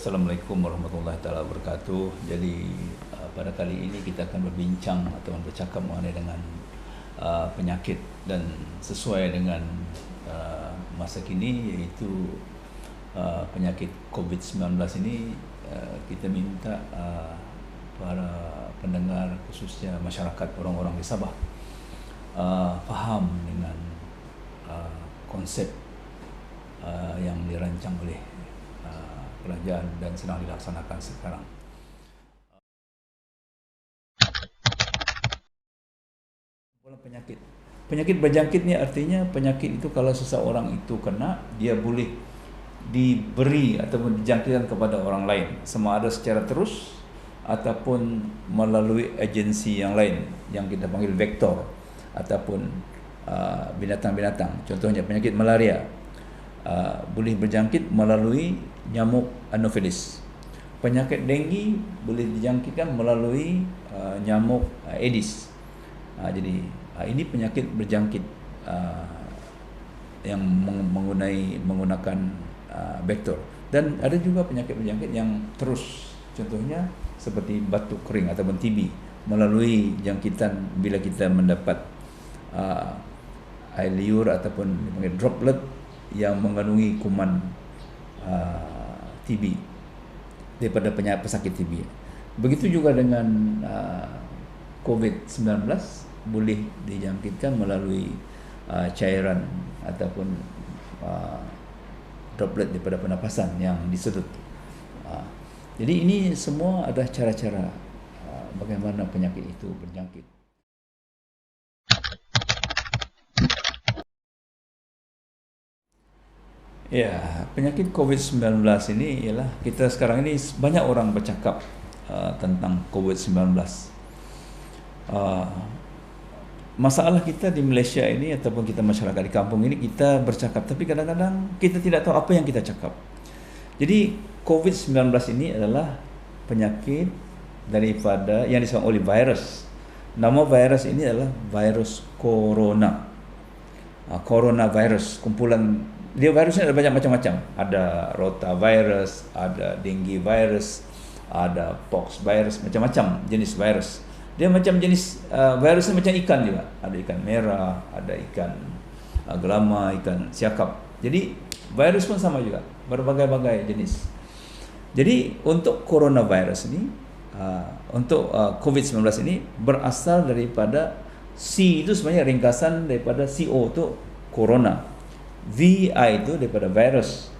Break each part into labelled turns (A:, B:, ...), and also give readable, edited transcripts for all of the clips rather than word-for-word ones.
A: Assalamualaikum warahmatullahi taala wabarakatuh. Jadi pada kali ini kita akan berbincang atau bercakap mengenai dengan penyakit dan sesuai dengan masa kini, iaitu penyakit COVID-19 ini. Kita minta para pendengar, khususnya masyarakat orang-orang di Sabah, faham dengan konsep yang dirancang oleh kerajaan dan sedang dilaksanakan sekarang. Penyakit berjangkit ni artinya penyakit itu kalau seseorang itu kena, dia boleh diberi ataupun dijangkitkan kepada orang lain, sama ada secara terus ataupun melalui agensi yang lain yang kita panggil vektor ataupun binatang-binatang. Contohnya penyakit malaria boleh berjangkit melalui nyamuk Anopheles. Penyakit denggi boleh dijangkitkan melalui nyamuk Aedes. Jadi ini penyakit berjangkit yang menggunakan vektor. Dan ada juga penyakit berjangkit yang terus, contohnya seperti batuk kering ataupun TB, melalui jangkitan bila kita mendapat air liur ataupun dipanggil droplet yang mengandungi kuman TB daripada pesakit TB. Begitu juga dengan COVID-19 boleh dijangkitkan melalui cairan ataupun droplet daripada pernafasan yang disedut. Jadi ini semua adalah cara-cara bagaimana penyakit itu berjangkit. Ya, penyakit COVID-19 ini ialah, kita sekarang ini banyak orang bercakap tentang COVID-19. Masalah kita di Malaysia ini ataupun kita masyarakat di kampung ini, kita bercakap tapi kadang-kadang kita tidak tahu apa yang kita cakap. Jadi COVID-19 ini adalah penyakit daripada yang disebabkan oleh virus. Nama virus ini adalah virus corona. Coronavirus, kumpulan dia, virusnya ada banyak macam-macam. Ada rotavirus, ada dengue virus, ada pox virus, macam-macam jenis virus. Dia macam jenis virusnya macam ikan juga. Ada ikan merah, ada ikan gelama, ikan siakap. Jadi virus pun sama juga, berbagai-bagai jenis. Jadi untuk coronavirus ini, untuk COVID-19 ini berasal daripada C itu sebenarnya ringkasan daripada CO itu corona. VI itu daripada virus,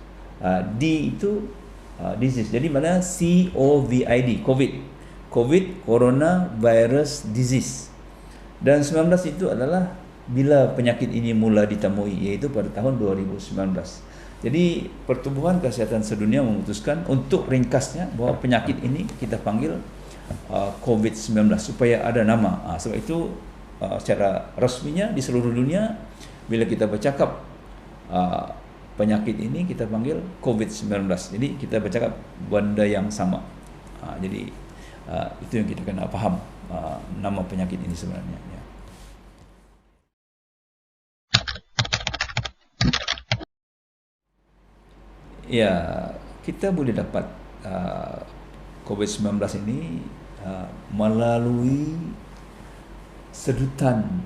A: D itu disease. Jadi mana COVID, COVID, Corona Virus Disease. Dan 19 itu adalah bila penyakit ini mula ditemui, iaitu pada tahun 2019. Jadi Pertubuhan Kesihatan Sedunia memutuskan untuk ringkasnya bahawa penyakit ini kita panggil COVID-19 supaya ada nama. Sebab itu secara resminya di seluruh dunia bila kita bercakap penyakit ini kita panggil COVID-19. Jadi kita bercakap benda yang sama. Jadi itu yang kita kena faham, nama penyakit ini sebenarnya. Ya, kita boleh dapat COVID-19 ini melalui sedutan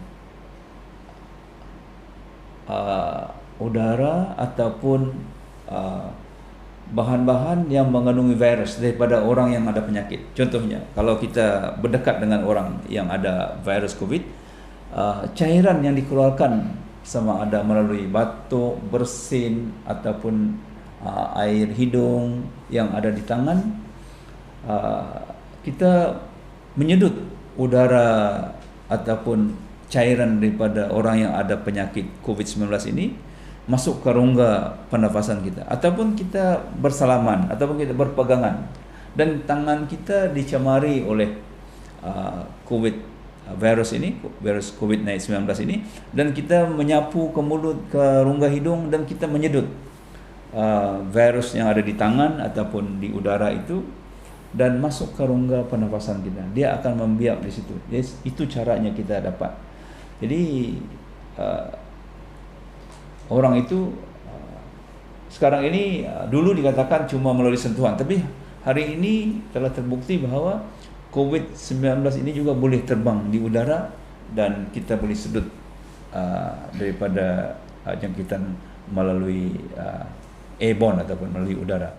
A: udara ataupun bahan-bahan yang mengandungi virus daripada orang yang ada penyakit. Contohnya, kalau kita berdekat dengan orang yang ada virus COVID, cairan yang dikeluarkan sama ada melalui batuk, bersin ataupun air hidung yang ada di tangan, kita menyedut udara ataupun cairan daripada orang yang ada penyakit COVID-19 ini masuk ke rongga pernafasan kita, ataupun kita bersalaman ataupun kita berpegangan dan tangan kita dicemari oleh virus ini, virus COVID-19 ini, dan kita menyapu ke mulut, ke rongga hidung, dan kita menyedut virus yang ada di tangan ataupun di udara itu dan masuk ke rongga pernafasan kita. Dia akan membiak di situ. Itu caranya kita dapat. Jadi orang itu sekarang ini dulu dikatakan cuma melalui sentuhan, tapi hari ini telah terbukti bahwa COVID-19 ini juga boleh terbang di udara dan kita boleh sedut daripada jangkitan melalui airborne ataupun melalui udara.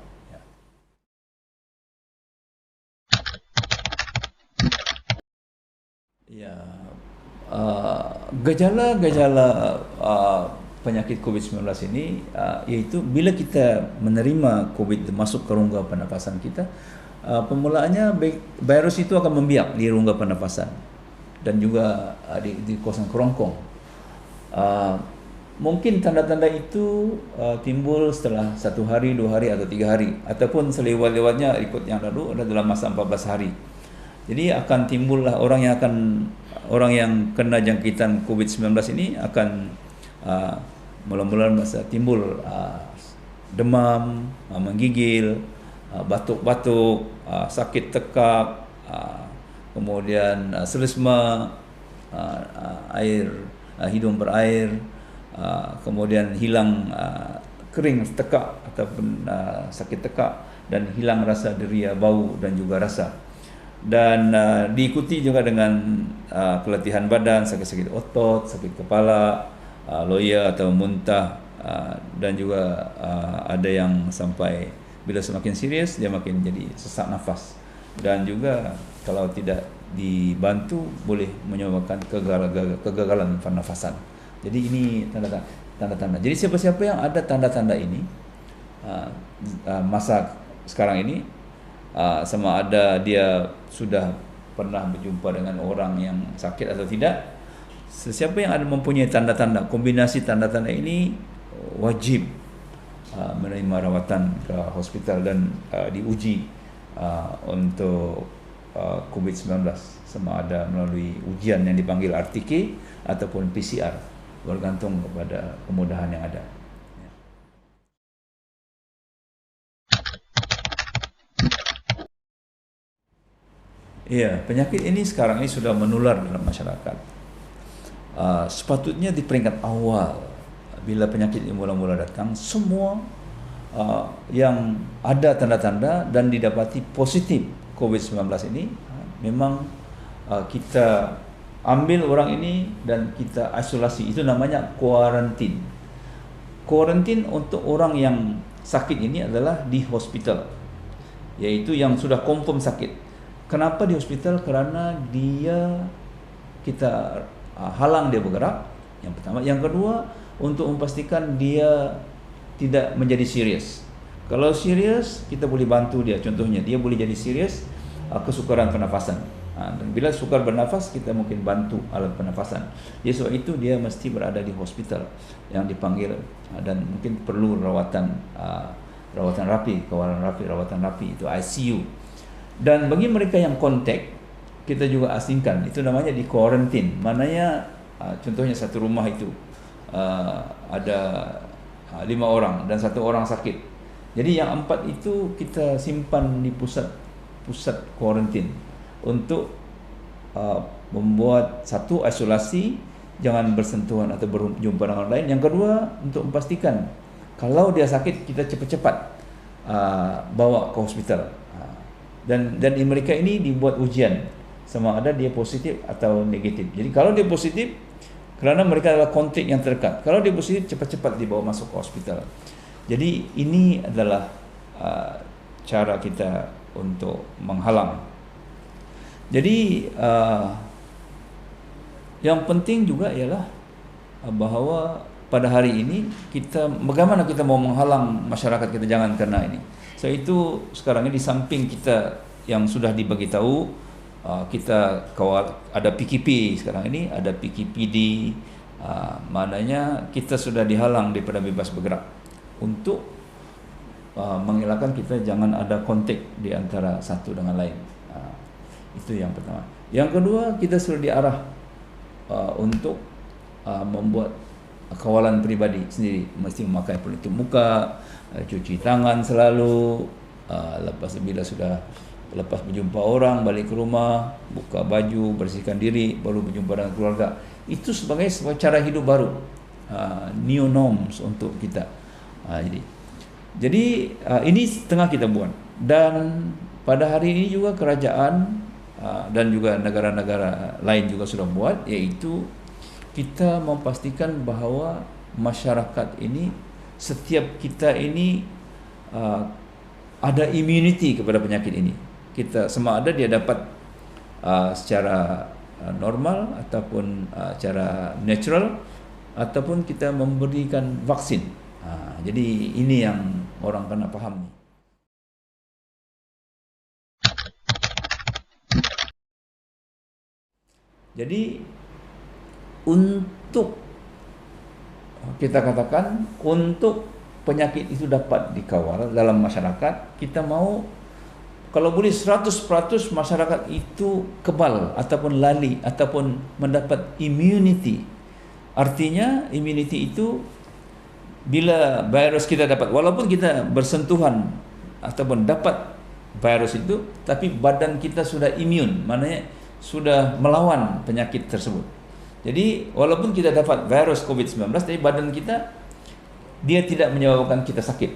A: Ya, gejala-gejala penyakit COVID-19 ini iaitu bila kita menerima COVID masuk ke rongga pernafasan kita, permulaannya virus itu akan membiak di rongga pernafasan dan juga di kawasan kerongkong. Mungkin tanda-tanda itu timbul setelah 1 hari, 2 hari atau 3 hari, ataupun selewat-lewatnya ikut yang lalu adalah dalam masa 14 hari. Jadi akan timbullah orang yang kena jangkitan COVID-19 ini akan mula-mula masa timbul demam, menggigil, batuk-batuk, sakit tekak, kemudian selesma, hidung berair, kemudian hilang kering tekak ataupun sakit tekak, dan hilang rasa deria, bau dan juga rasa. Dan diikuti juga dengan keletihan badan, sakit-sakit otot, sakit kepala, loya atau muntah, dan juga ada yang sampai bila semakin serius dia makin jadi sesak nafas, dan juga kalau tidak dibantu boleh menyebabkan kegagalan pernafasan. Jadi ini tanda-tanda. Jadi siapa-siapa yang ada tanda-tanda ini masa sekarang ini, sama ada dia sudah pernah berjumpa dengan orang yang sakit atau tidak, sesiapa yang ada mempunyai tanda-tanda, kombinasi tanda-tanda ini wajib menerima rawatan ke hospital dan diuji untuk COVID-19, sama ada melalui ujian yang dipanggil RTK ataupun PCR, bergantung kepada kemudahan yang ada. Ya, penyakit ini sekarang ini sudah menular dalam masyarakat. Sepatutnya di peringkat awal bila penyakit ini mula-mula datang, semua yang ada tanda-tanda dan didapati positif COVID-19 ini, memang kita ambil orang ini dan kita isolasi. Itu namanya kuarantin. Kuarantin untuk orang yang sakit ini adalah di hospital, yaitu yang sudah confirm sakit. Kenapa di hospital? Kerana kita halang dia bergerak, yang pertama. Yang kedua, untuk memastikan dia tidak menjadi serius. Kalau serius, kita boleh bantu dia. Contohnya, dia boleh jadi serius kesukaran pernafasan. Dan bila sukar bernafas, kita mungkin bantu alat pernafasan. Jadi sebab itu dia mesti berada di hospital yang dipanggil, dan mungkin perlu rawatan rapi, kawalan rapi, rawatan rapi, itu ICU. Dan bagi mereka yang kontak, kita juga asingkan. Itu namanya di quarantine. Maknanya contohnya satu rumah itu ada 5 orang dan 1 orang sakit. Jadi yang 4 itu kita simpan di pusat quarantine untuk membuat satu, isolasi, jangan bersentuhan atau berjumpa dengan orang lain. Yang kedua, untuk memastikan kalau dia sakit, kita cepat-cepat bawa ke hospital. Dan mereka ini dibuat ujian sama ada dia positif atau negatif. Jadi kalau dia positif, kerana mereka adalah kontak yang terdekat, kalau dia positif, cepat-cepat dibawa masuk ke hospital. Jadi ini adalah cara kita untuk menghalang. Jadi yang penting juga ialah bahawa pada hari ini bagaimana kita mau menghalang masyarakat kita jangan kena ini. So itu sekarang ini di samping kita yang sudah dibagi tahu, kita ada PKP sekarang ini, ada PKPD, maknanya kita sudah dihalang daripada bebas bergerak untuk mengelakkan kita jangan ada kontak di antara satu dengan lain. Itu yang pertama. Yang kedua, kita sudah diarah untuk membuat kawalan peribadi sendiri, mesti memakai pelitup muka, cuci tangan selalu, lepas berjumpa orang, balik ke rumah, buka baju, bersihkan diri, baru berjumpa dengan keluarga. Itu sebagai cara hidup baru, new norms untuk kita. Jadi Jadi ini tengah kita buat, dan pada hari ini juga kerajaan dan juga negara-negara lain juga sudah buat, yaitu kita memastikan bahawa masyarakat ini, setiap kita ini ada immunity kepada penyakit ini. Kita sama ada dia dapat secara normal ataupun secara natural, ataupun kita memberikan vaksin. Jadi ini yang orang kena faham. Jadi untuk kita katakan untuk penyakit itu dapat dikawal dalam masyarakat, kita mau kalau boleh 100% masyarakat itu kebal ataupun lali ataupun mendapat immunity. Artinya immunity itu bila virus kita dapat, walaupun kita bersentuhan ataupun dapat virus itu, tapi badan kita sudah imun, maknanya sudah melawan penyakit tersebut. Jadi walaupun kita dapat virus COVID-19, tapi badan kita dia tidak menyebabkan kita sakit.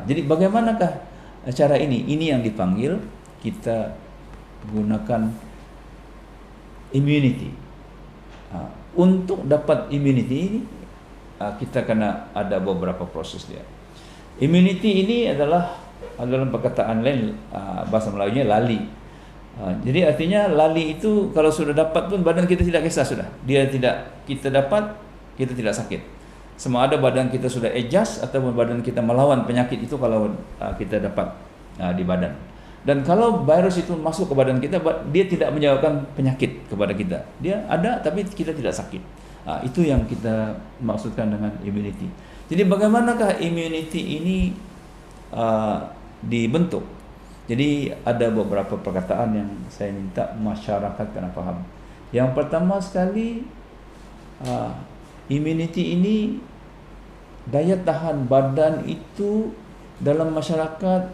A: Jadi bagaimanakah cara ini? Ini yang dipanggil kita gunakan immunity. Untuk dapat immunity ini kita kena ada beberapa proses dia. Immunity ini adalah dalam perkataan lain bahasa Melayunya lali. Jadi artinya lali itu kalau sudah dapat pun badan kita tidak kisah sudah. Dia tidak, kita dapat, kita tidak sakit. Sama ada badan kita sudah adjust ataupun badan kita melawan penyakit itu kalau kita dapat di badan. Dan kalau virus itu masuk ke badan kita, dia tidak menyebabkan penyakit kepada kita. Dia ada tapi kita tidak sakit. Itu yang kita maksudkan dengan immunity. Jadi bagaimanakah immunity ini dibentuk? Jadi ada beberapa perkataan yang saya minta masyarakat kena faham. Yang pertama sekali, immunity ini, daya tahan badan itu dalam masyarakat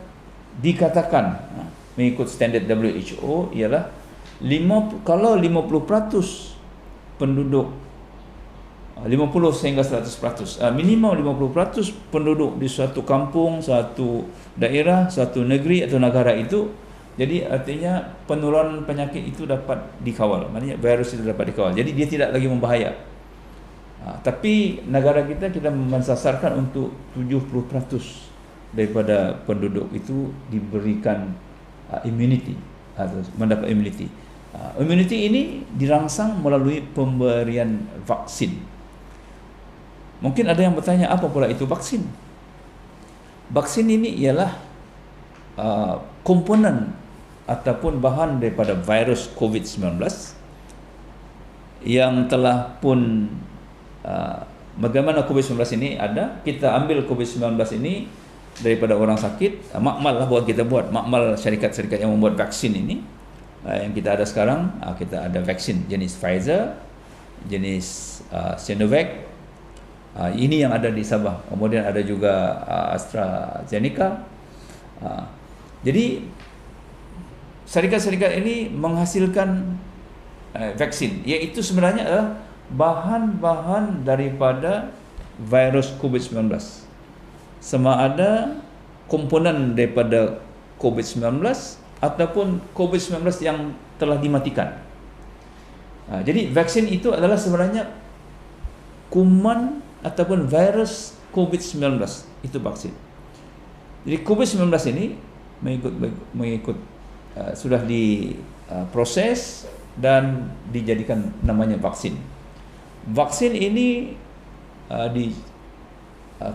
A: dikatakan mengikut standard WHO ialah kalau 50% penduduk 50 sehingga 100%, minimal 50% penduduk di suatu kampung, satu daerah, satu negeri atau negara itu, jadi artinya penurunan penyakit itu dapat dikawal, maknanya virus itu dapat dikawal, jadi dia tidak lagi membahaya. Tapi negara kita mensasarkan untuk 70% daripada penduduk itu diberikan immunity atau mendapat immunity. Immunity ini dirangsang melalui pemberian vaksin. Mungkin ada yang bertanya, apa pula itu vaksin? Vaksin ini ialah komponen ataupun bahan daripada virus COVID-19 yang telah pun bagaimana COVID-19 ini ada, kita ambil COVID-19 ini daripada orang sakit, makmal lah kita buat, makmal syarikat-syarikat yang membuat vaksin ini. Yang kita ada sekarang, kita ada vaksin jenis Pfizer, jenis Sinovac. Ini yang ada di Sabah. Kemudian ada juga AstraZeneca. Jadi syarikat-syarikat ini menghasilkan vaksin, iaitu sebenarnya adalah bahan-bahan daripada virus COVID-19. Sama ada komponen daripada COVID-19 ataupun COVID-19 yang telah dimatikan. Jadi vaksin itu adalah sebenarnya kuman ataupun virus COVID-19, itu vaksin. Jadi COVID-19 ini mengikut sudah diproses dan dijadikan namanya vaksin. Vaksin ini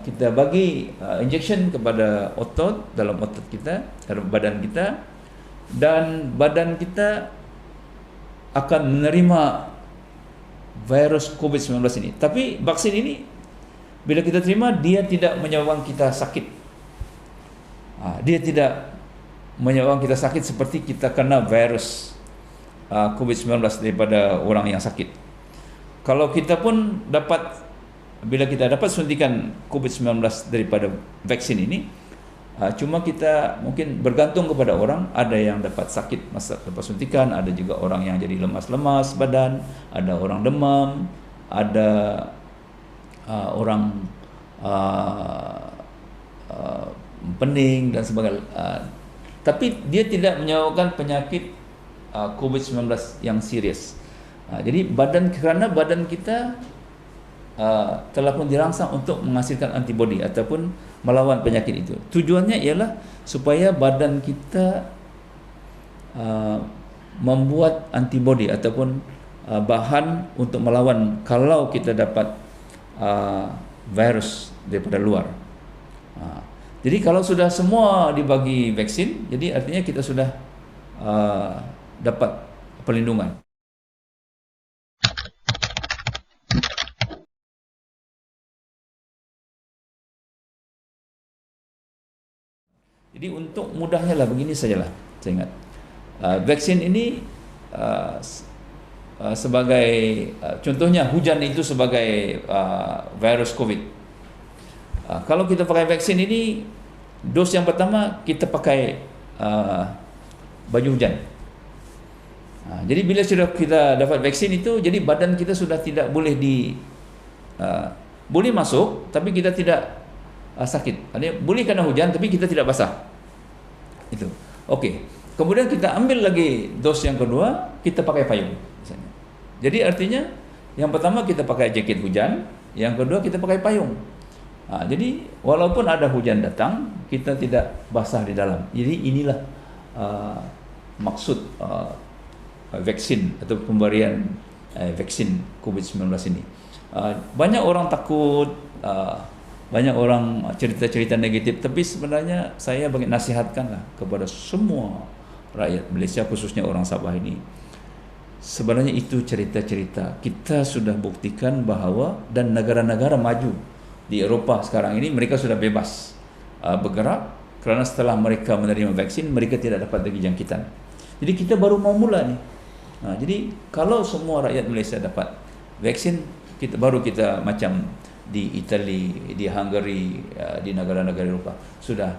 A: kita bagi injection kepada otot, dalam otot kita, dalam badan kita, dan badan kita akan menerima virus COVID-19 ini. Tapi vaksin ini bila kita terima, dia tidak menyebabkan kita sakit. Dia tidak menyebabkan kita sakit seperti kita kena virus COVID-19 daripada orang yang sakit. Kalau kita pun dapat, bila kita dapat suntikan COVID-19 daripada vaksin ini, cuma kita mungkin bergantung kepada orang. Ada yang dapat sakit masa lepas suntikan, ada juga orang yang jadi lemas-lemas badan, ada orang demam, ada orang uh, pening dan sebagainya. Tapi dia tidak menyebabkan penyakit COVID-19 yang serius. Jadi kerana badan kita telah pun dirangsang untuk menghasilkan antibodi ataupun melawan penyakit itu. Tujuannya ialah supaya badan kita membuat antibodi ataupun bahan untuk melawan kalau kita dapat virus daripada luar. Jadi kalau sudah semua dibagi vaksin, jadi artinya kita sudah dapat perlindungan. Jadi untuk mudahnya lah begini sajalah, saya ingat. Vaksin ini sebagai contohnya hujan itu sebagai virus COVID. Kalau kita pakai vaksin ini, dos yang pertama kita pakai baju hujan. Jadi bila sudah kita dapat vaksin itu, jadi badan kita sudah tidak boleh boleh masuk, tapi kita tidak sakit. Artinya boleh kena hujan, tapi kita tidak basah. Itu. Okey. Kemudian kita ambil lagi dos yang kedua, kita pakai payung. Misalnya. Jadi artinya yang pertama kita pakai jaket hujan, yang kedua kita pakai payung. Jadi walaupun ada hujan datang, kita tidak basah di dalam. Jadi inilah maksud vaksin atau pemberian vaksin COVID-19 ini. Banyak orang takut, banyak orang cerita-cerita negatif, tapi sebenarnya saya bagi nasihatkanlah kepada semua rakyat Malaysia, khususnya orang Sabah ini. Sebenarnya itu cerita-cerita. Kita sudah buktikan bahawa dan negara-negara maju di Eropah sekarang ini mereka sudah bebas bergerak kerana setelah mereka menerima vaksin mereka tidak dapat lagi jangkitan. Jadi kita baru mau mula ni. Jadi kalau semua rakyat Malaysia dapat vaksin, baru kita macam di Itali, di Hungary, di negara-negara Eropah sudah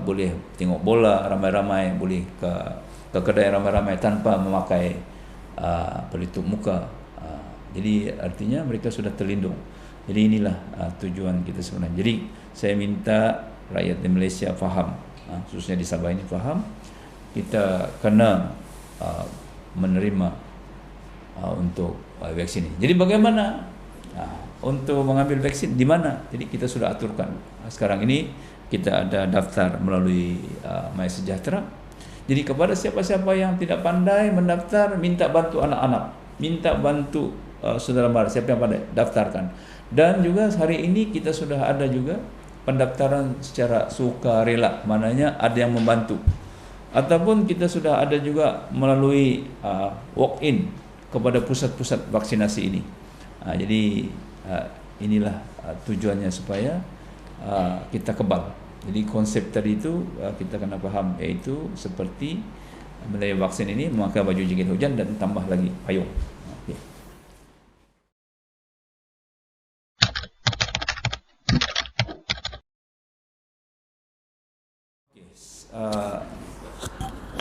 A: boleh tengok bola ramai-ramai, boleh ke kedai ramai-ramai tanpa memakai pelitup muka. Jadi artinya mereka sudah terlindung. Jadi inilah tujuan kita sebenarnya. Jadi saya minta rakyat di Malaysia faham, khususnya di Sabah ini faham, kita kena menerima untuk vaksin ini. Jadi bagaimana untuk mengambil vaksin, di mana? Jadi kita sudah aturkan. Sekarang ini kita ada daftar melalui MySejahtera. Jadi kepada siapa-siapa yang tidak pandai mendaftar, minta bantu anak-anak, minta bantu saudara mara, siapa yang pandai, daftarkan. Dan juga hari ini kita sudah ada juga pendaftaran secara sukarela, maknanya ada yang membantu. Ataupun kita sudah ada juga melalui walk-in kepada pusat-pusat vaksinasi ini. Jadi inilah tujuannya supaya kita kebal. Jadi konsep tadi itu kita kena faham, iaitu seperti melalui vaksin ini memakai baju jaket hujan dan tambah lagi payung.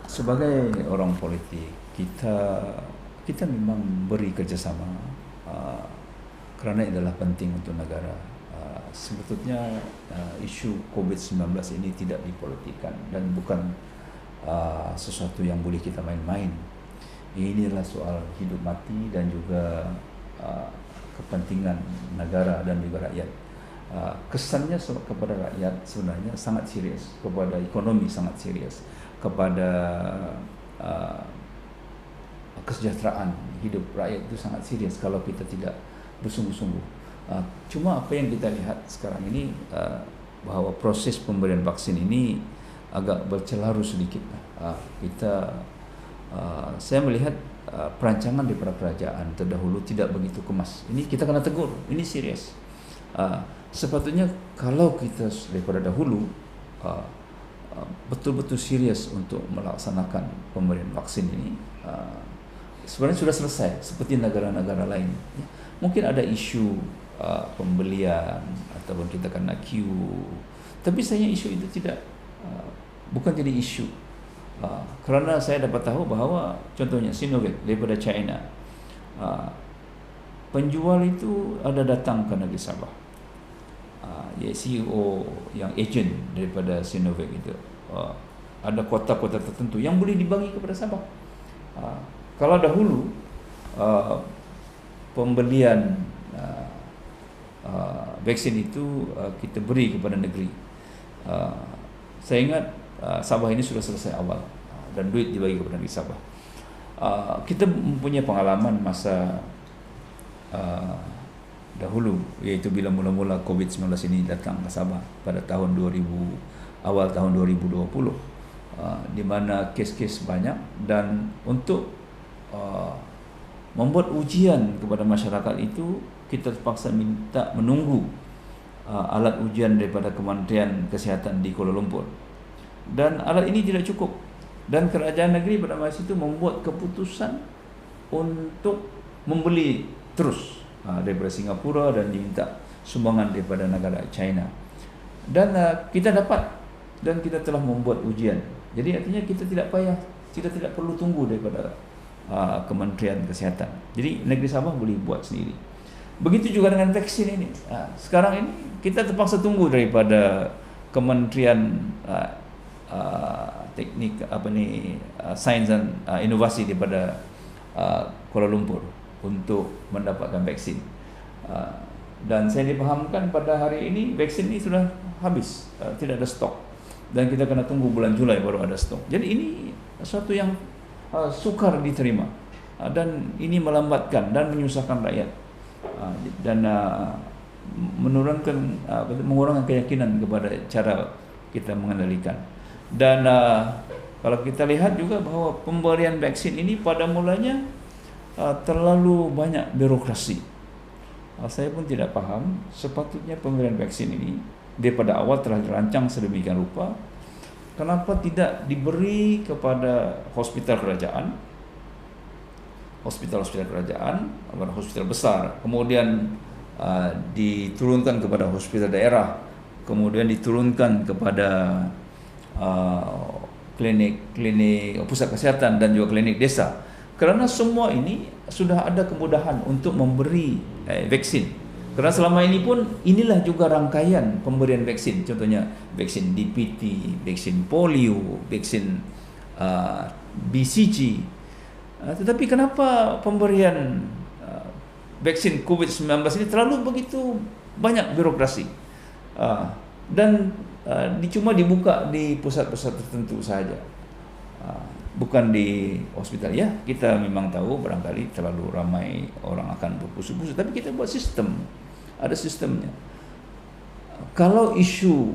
A: Sebagai orang politik, kita memang beri kerjasama kerana ini adalah penting untuk negara. Sebetulnya isu COVID-19 ini tidak dipolitikkan dan bukan sesuatu yang boleh kita main-main. Ini adalah soal hidup mati dan juga kepentingan negara dan juga rakyat. Kesannya kepada rakyat sebenarnya sangat serius, kepada ekonomi sangat serius, kepada kesejahteraan hidup rakyat itu sangat serius kalau kita tidak bersungguh-sungguh. Cuma apa yang kita lihat sekarang ini bahawa proses pemberian vaksin ini agak bercelaru sedikit. Saya melihat perancangan daripada kerajaan terdahulu tidak begitu kemas. Ini kita kena tegur, ini serius. Sepatutnya kalau kita daripada dahulu betul-betul serius untuk melaksanakan pemberian vaksin ini, sebenarnya sudah selesai seperti negara-negara lain. Mungkin ada isu pembelian ataupun kita kena queue, tapi saya isu itu tidak bukan jadi isu. Kerana saya dapat tahu bahawa contohnya Sinovac daripada China, penjual itu ada datang ke negeri Sabah. CEO yang agent daripada Sinovac itu, ada kuota-kuota tertentu yang boleh dibagi kepada Sabah. Kalau dahulu pembelian vaksin itu kita beri kepada negeri. Saya ingat Sabah ini sudah selesai awal dan duit dibagi kepada negeri Sabah. Kita mempunyai pengalaman masa dahulu, iaitu bila mula-mula COVID-19 ini datang ke Sabah pada tahun 2000, awal tahun 2020, di mana kes-kes banyak, dan untuk membuat ujian kepada masyarakat itu kita terpaksa minta menunggu alat ujian daripada Kementerian Kesihatan di Kuala Lumpur, dan alat ini tidak cukup, dan kerajaan negeri pada masa itu membuat keputusan untuk membeli terus daripada Singapura dan diminta sumbangan daripada negara China, dan kita dapat, dan kita telah membuat ujian. Jadi artinya kita tidak perlu tunggu daripada Kementerian Kesihatan. Jadi negeri Sabah boleh buat sendiri. Begitu juga dengan vaksin ini. Sekarang ini kita terpaksa tunggu daripada Kementerian Teknik Sains dan Inovasi daripada Kuala Lumpur untuk mendapatkan vaksin. Dan saya dipahamkan pada hari ini vaksin ini sudah habis, tidak ada stok, dan kita kena tunggu bulan Julai baru ada stok. Jadi ini sesuatu yang sukar diterima, dan ini melambatkan dan menyusahkan rakyat, dan mengurangkan keyakinan kepada cara kita mengendalikan. Dan kalau kita lihat juga bahawa pemberian vaksin ini pada mulanya terlalu banyak birokrasi. Saya pun tidak faham, sepatutnya pemberian vaksin ini daripada awal telah dirancang sedemikian rupa, kenapa tidak diberi kepada hospital kerajaan, hospital besar, kemudian diturunkan kepada hospital daerah, kemudian diturunkan kepada klinik pusat kesihatan dan juga klinik desa. Kerana semua ini sudah ada kemudahan untuk memberi vaksin. Kerana selama ini pun inilah juga rangkaian pemberian vaksin. Contohnya vaksin DPT, vaksin polio, vaksin BCG. Tetapi kenapa pemberian vaksin COVID-19 ini terlalu begitu banyak birokrasi, dan cuma dibuka di pusat-pusat tertentu sahaja, bukan di hospital. Ya, kita memang tahu barangkali terlalu ramai orang akan berpusu-pusu, tapi kita buat sistem, ada sistemnya. Kalau isu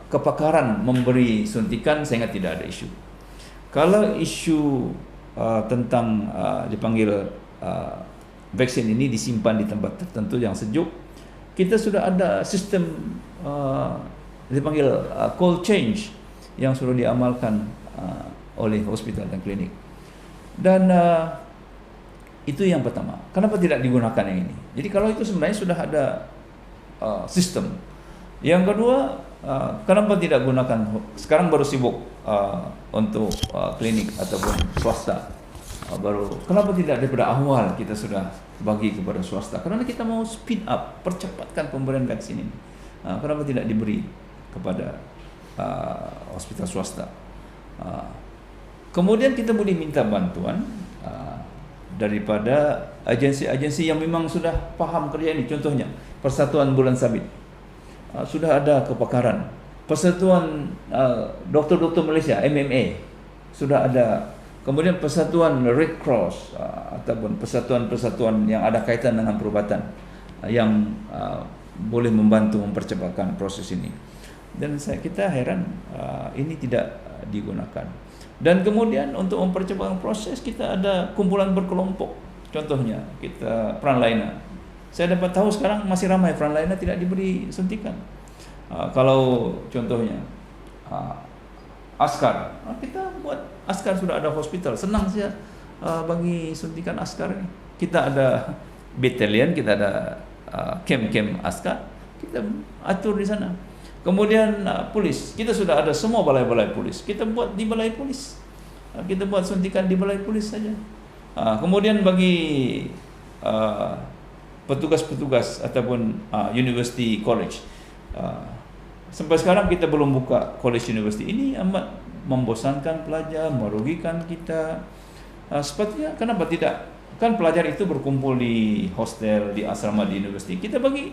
A: kepakaran memberi suntikan, saya ingat tidak ada isu. Kalau isu tentang dipanggil vaksin ini disimpan di tempat tertentu yang sejuk, kita sudah ada sistem dipanggil cold change yang sudah diamalkan oleh hospital dan klinik. Dan itu yang pertama. Kenapa tidak digunakan yang ini? Jadi kalau itu sebenarnya sudah ada sistem. Yang kedua, kenapa tidak gunakan? Sekarang baru sibuk untuk klinik ataupun swasta. Kenapa tidak daripada awal kita sudah bagi kepada swasta? Kerana kita mau speed up, percepatkan pemberian vaksin ini. Kenapa tidak diberi kepada hospital swasta? Kemudian kita boleh minta bantuan daripada agensi-agensi yang memang sudah faham kerja ini. Contohnya Persatuan Bulan Sabit, sudah ada kepakaran. Persatuan Doktor-Doktor Malaysia, MMA, sudah ada. Kemudian Persatuan Red Cross ataupun persatuan-persatuan yang ada kaitan dengan perubatan yang boleh membantu mempercepatkan proses ini. Dan kita heran ini tidak digunakan. Dan kemudian untuk mempercepat proses, kita ada kumpulan berkelompok. Contohnya kita frontliner. Saya dapat tahu sekarang masih ramai frontliner tidak diberi suntikan. Kalau contohnya askar, kita buat askar, sudah ada hospital, senang saja bagi suntikan askar ini. Kita ada batalion, kita ada camp-camp askar, kita atur di sana. Kemudian polis, kita sudah ada semua balai-balai polis, kita buat di balai polis, kita buat suntikan di balai polis saja. Kemudian bagi petugas-petugas ataupun university college, Uh, Sampai sekarang kita belum buka college university. Ini amat membosankan pelajar, merugikan kita. Sepatutnya kenapa tidak? Kan pelajar itu berkumpul di hostel, di asrama, di universiti. Kita bagi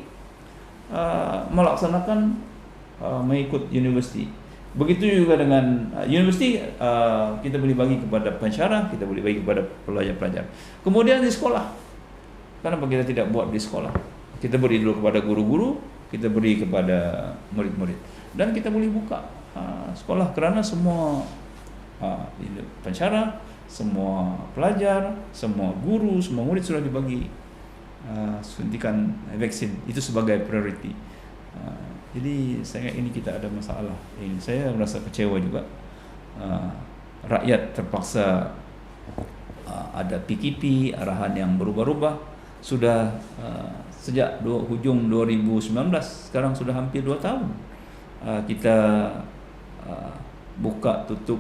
A: melaksanakan mengikut universiti. Begitu juga dengan universiti, kita boleh bagi kepada pensyarah, kita boleh bagi kepada pelajar-pelajar. Kemudian di sekolah, kenapa kita tidak buat di sekolah? Kita beri dulu kepada guru-guru, kita beri kepada murid-murid, dan kita boleh buka sekolah, kerana semua pensyarah, semua pelajar, semua guru, semua murid sudah dibagi suntikan vaksin itu sebagai priority. Jadi saya ini kita ada masalah. Ini saya merasa kecewa juga. Rakyat terpaksa ada PKP, arahan yang berubah-ubah. Sudah sejak hujung 2019, sekarang sudah hampir 2 tahun. Kita buka tutup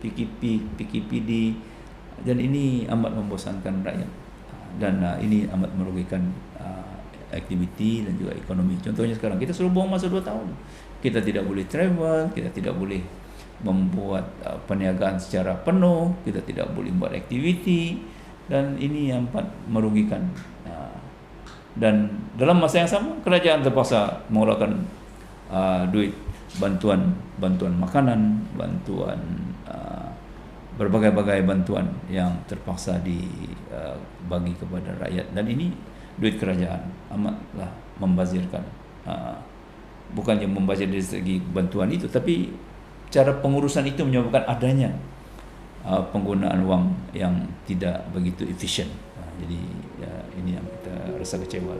A: PKPD, dan ini amat membosankan rakyat, dan ini amat merugikan aktiviti dan juga ekonomi. Contohnya sekarang kita suruh buang masa 2 tahun. Kita tidak boleh travel, kita tidak boleh membuat perniagaan secara penuh, kita tidak boleh buat aktiviti, dan ini yang amat merugikan. Dan dalam masa yang sama, kerajaan terpaksa mengeluarkan duit bantuan makanan, bantuan berbagai-bagai bantuan yang terpaksa dibagi kepada rakyat, dan ini duit kerajaan amatlah membazirkan. Bukannya membazir dari segi bantuan itu, tapi cara pengurusan itu menyebabkan adanya penggunaan wang yang tidak begitu efisien. Jadi ini yang kita rasa kecewa.